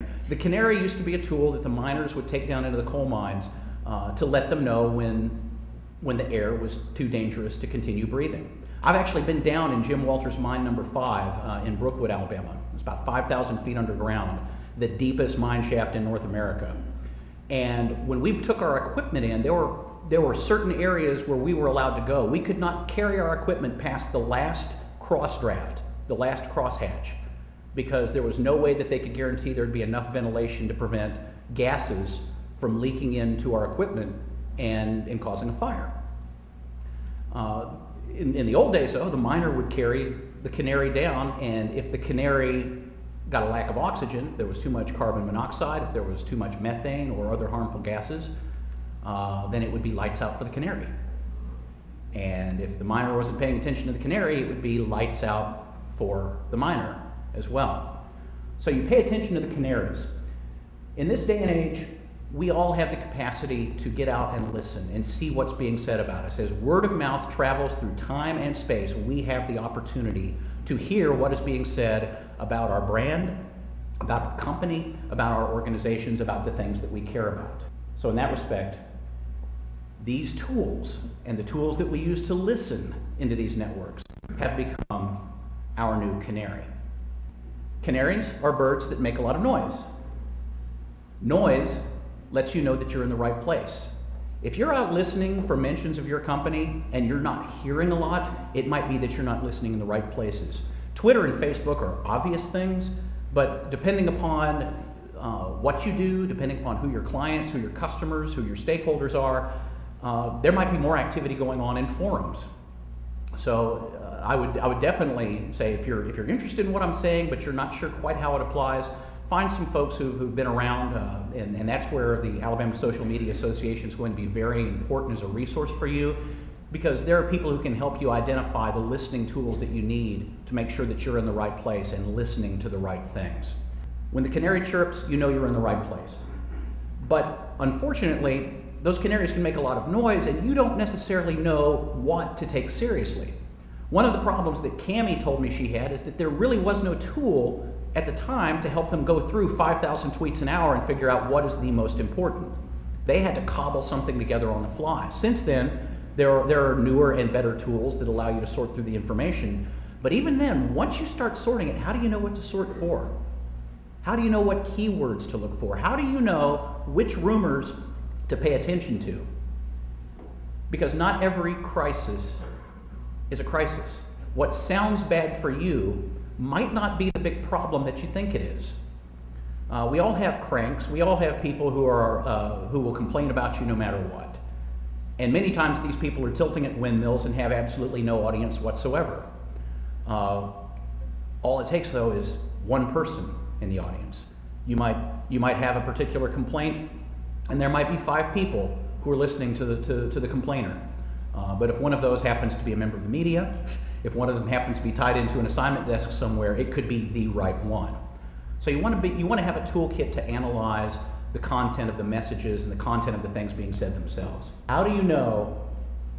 The canary used to be a tool that the miners would take down into the coal mines to let them know when the air was too dangerous to continue breathing. I've actually been down in Jim Walter's mine number 5 in Brookwood, Alabama. It's about 5,000 feet underground, the deepest mine shaft in North America. And when we took our equipment in, there were certain areas where we were allowed to go. We could not carry our equipment past the last cross draft, the last crosshatch, because there was no way that they could guarantee there'd be enough ventilation to prevent gases from leaking into our equipment and causing a fire. In the old days, though, the miner would carry the canary down, and if the canary got a lack of oxygen, if there was too much carbon monoxide, if there was too much methane or other harmful gases, then it would be lights out for the canary. And if the miner wasn't paying attention to the canary, it would be lights out for the miner as well. So you pay attention to the canaries. In this day and age, we all have the capacity to get out and listen and see what's being said about us. As word of mouth travels through time and space, we have the opportunity to hear what is being said about our brand, about our company, about our organizations, about the things that we care about. So in that respect, these tools and the tools that we use to listen into these networks have become our new canary. Canaries are birds that make a lot of noise. Noise lets you know that you're in the right place. If you're out listening for mentions of your company and you're not hearing a lot, it might be that you're not listening in the right places. Twitter and Facebook are obvious things, but depending upon what you do, depending upon who your clients, who your customers, who your stakeholders are, there might be more activity going on in forums. So I would definitely say if you're interested in what I'm saying, but you're not sure quite how it applies, find some folks who've been around, and that's where the Alabama Social Media Association is going to be very important as a resource for you, because there are people who can help you identify the listening tools that you need to make sure that you're in the right place and listening to the right things. When the canary chirps, you know you're in the right place. But unfortunately, those canaries can make a lot of noise, and you don't necessarily know what to take seriously. One of the problems that Cammie told me she had is that there really was no tool at the time to help them go through 5,000 tweets an hour and figure out what is the most important. They had to cobble something together on the fly. Since then, there are newer and better tools that allow you to sort through the information. But even then, once you start sorting it, how do you know what to sort for? How do you know what keywords to look for? How do you know which rumors to pay attention to? Because not every crisis is a crisis. What sounds bad for you might not be the big problem that you think it is. We all have cranks. We all have people who will complain about you no matter what. And many times these people are tilting at windmills and have absolutely no audience whatsoever. All it takes, though, is one person in the audience. You might have a particular complaint, and there might be 5 people who are listening to the complainer. But if one of those happens to be a member of the media, if one of them happens to be tied into an assignment desk somewhere, it could be the right one. So you want to have a toolkit to analyze the content of the messages and the content of the things being said themselves. How do you know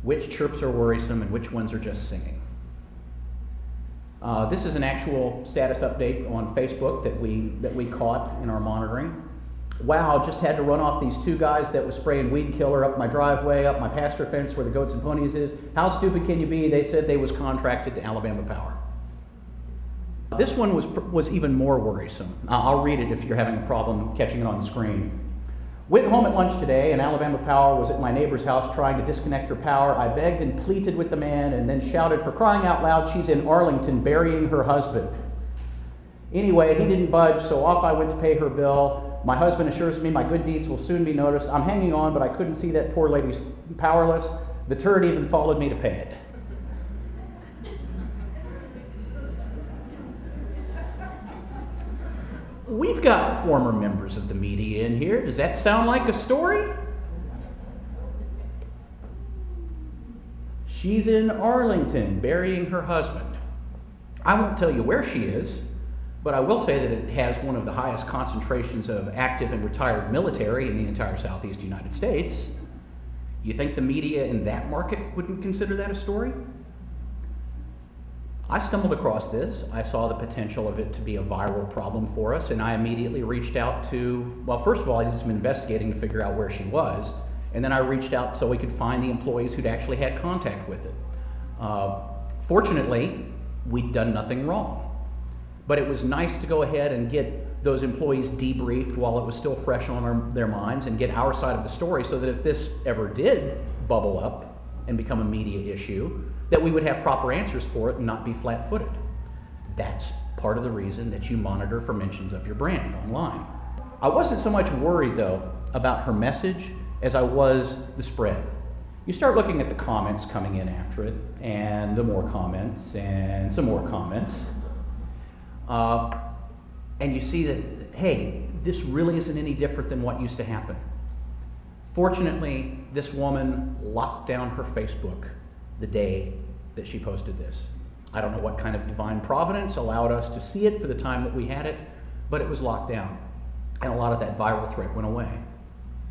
which chirps are worrisome and which ones are just singing? This is an actual status update on Facebook that we caught in our monitoring. Wow, just had to run off these 2 guys that was spraying weed killer up my driveway, up my pasture fence where the goats and ponies is. How stupid can you be? They said they was contracted to Alabama Power. This one was even more worrisome. I'll read it if you're having a problem catching it on the screen. Went home at lunch today, and Alabama Power was at my neighbor's house trying to disconnect her power. I begged and pleaded with the man and then shouted, for crying out loud, she's in Arlington burying her husband. Anyway, he didn't budge, so off I went to pay her bill. My husband assures me my good deeds will soon be noticed. I'm hanging on, but I couldn't see that poor lady's powerless. The turd even followed me to pay it. We've got former members of the media in here. Does that sound like a story? She's in Arlington burying her husband. I won't tell you where she is, but I will say that it has one of the highest concentrations of active and retired military in the entire Southeast United States. You think the media in that market wouldn't consider that a story? I stumbled across this. I saw the potential of it to be a viral problem for us, and I immediately reached out to, well, first of all, I did some investigating to figure out where she was, and then I reached out so we could find the employees who'd actually had contact with it. Fortunately, we'd done nothing wrong, but it was nice to go ahead and get those employees debriefed while it was still fresh on their minds and get our side of the story so that if this ever did bubble up and become a media issue, that we would have proper answers for it and not be flat-footed. That's part of the reason that you monitor for mentions of your brand online. I wasn't so much worried, though, about her message as I was the spread. You start looking at the comments coming in after it, and the more comments, and some more comments, and you see that, hey, this really isn't any different than what used to happen. Fortunately, this woman locked down her Facebook the day that she posted this. I don't know what kind of divine providence allowed us to see it for the time that we had it, but it was locked down. And a lot of that viral threat went away.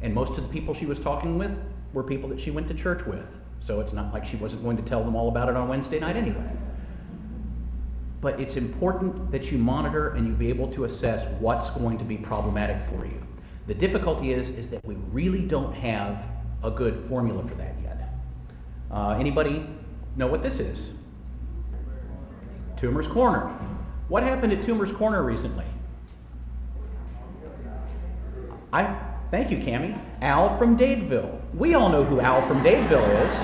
And most of the people she was talking with were people that she went to church with. So it's not like she wasn't going to tell them all about it on Wednesday night anyway. But it's important that you monitor and you be able to assess what's going to be problematic for you. The difficulty is that we really don't have a good formula for that yet. Anybody know what this is? Toomer's Corner. What happened at Toomer's Corner recently? Thank you, Cammie. Al from Dadeville. We all know who Al from Dadeville is.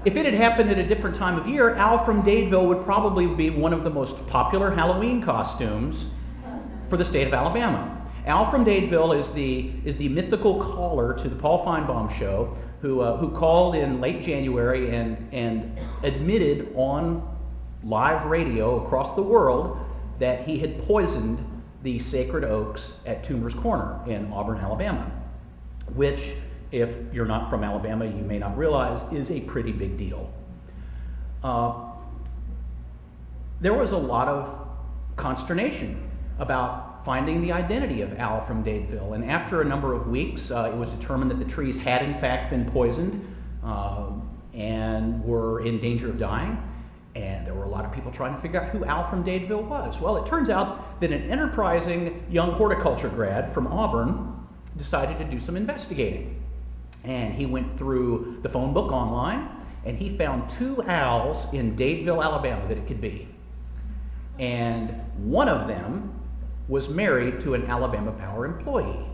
If it had happened at a different time of year, Al from Dadeville would probably be one of the most popular Halloween costumes for the state of Alabama. Al from Dadeville is the mythical caller to the Paul Feinbaum show who called in late January and admitted on live radio across the world that he had poisoned the sacred oaks at Toomer's Corner in Auburn, Alabama, which, if you're not from Alabama, you may not realize is a pretty big deal. There was a lot of consternation about finding the identity of Al from Dadeville, and after a number of weeks, it was determined that the trees had in fact been poisoned and were in danger of dying. And there were a lot of people trying to figure out who Al from Dadeville was. Well, it turns out that an enterprising young horticulture grad from Auburn decided to do some investigating. And he went through the phone book online, and he found 2 Als in Dadeville, Alabama that it could be. And one of them was married to an Alabama Power employee.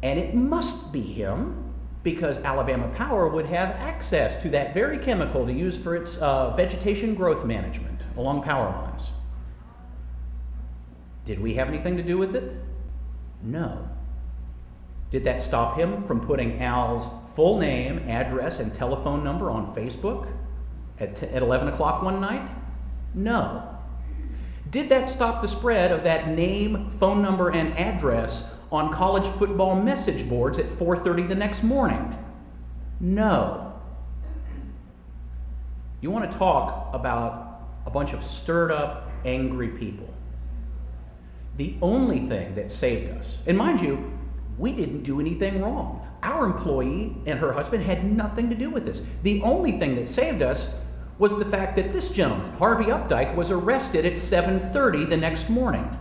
And it must be him, because Alabama Power would have access to that very chemical to use for its vegetation growth management along power lines. Did we have anything to do with it? No. Did that stop him from putting Al's full name, address, and telephone number on Facebook at 11 o'clock one night? No. Did that stop the spread of that name, phone number, and address on college football message boards at 4:30 the next morning? No. You want to talk about a bunch of stirred up, angry people. The only thing that saved us, and mind you, we didn't do anything wrong. Our employee and her husband had nothing to do with this. The only thing that saved us was the fact that this gentleman, Harvey Updike, was arrested at 7:30 the next morning.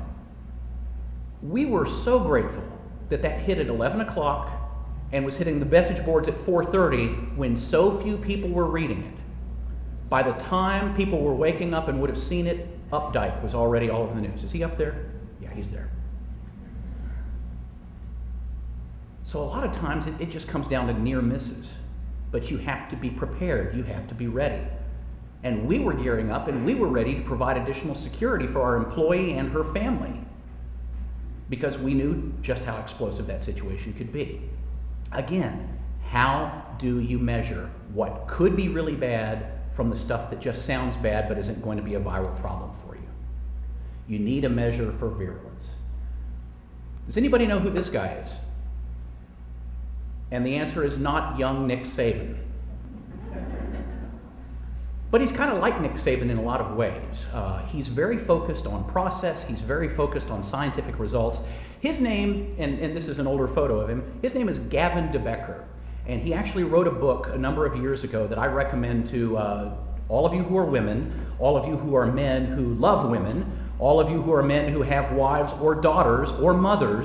We were so grateful that that hit at 11 o'clock and was hitting the message boards at 4:30 when so few people were reading it. By the time people were waking up and would have seen it, Updike was already all over the news. Is he up there? Yeah, he's there. So a lot of times it just comes down to near misses. But you have to be prepared. You have to be ready. And we were gearing up and we were ready to provide additional security for our employee and her family, because we knew just how explosive that situation could be. Again, how do you measure what could be really bad from the stuff that just sounds bad but isn't going to be a viral problem for you? You need a measure for virulence. Does anybody know who this guy is? And the answer is not young Nick Saban. But he's kind of like Nick Saban in a lot of ways. He's very focused on process. He's very focused on scientific results. His name, and this is an older photo of him, his name is Gavin DeBecker. And he actually wrote a book a number of years ago that I recommend to all of you who are women, all of you who are men who love women, all of you who are men who have wives or daughters or mothers,